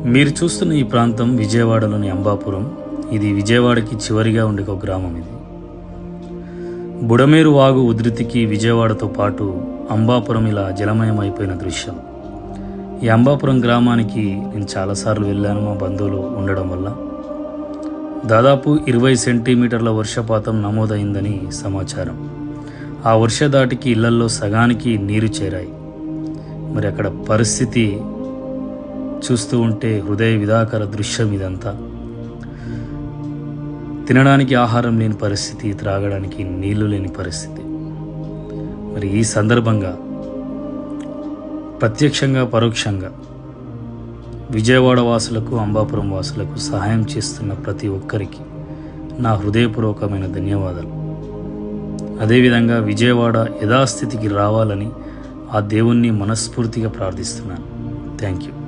మీరు చూస్తున్న ఈ ప్రాంతం విజయవాడలోని అంబాపురం. ఇది విజయవాడకి చివరిగా ఉండే ఒక గ్రామం. ఇది బుడమేరు వాగు ఉధృతికి విజయవాడతో పాటు అంబాపురం ఇలా జలమయమైపోయిన దృశ్యం. ఈ అంబాపురం గ్రామానికి నేను చాలాసార్లు వెళ్ళాను మా బంధువులు ఉండడం వల్ల. దాదాపు 20 సెంటీమీటర్ల వర్షపాతం నమోదైందని సమాచారం. ఆ వర్షధాటికి ఇళ్లల్లో సగానికి నీరు చేరాయి. మరి అక్కడ పరిస్థితి చూస్తూ ఉంటే హృదయ విదాకర దృశ్యం ఇదంతా. తినడానికి ఆహారం లేని పరిస్థితి, త్రాగడానికి నీళ్లు లేని పరిస్థితి. మరి ఈ సందర్భంగా ప్రత్యక్షంగా పరోక్షంగా విజయవాడ వాసులకు, అంబాపురం వాసులకు సహాయం చేస్తున్న ప్రతి ఒక్కరికి నా హృదయపూర్వకమైన ధన్యవాదాలు. అదేవిధంగా విజయవాడ యథాస్థితికి రావాలని ఆ దేవుణ్ణి మనస్ఫూర్తిగా ప్రార్థిస్తున్నాను. Thank you.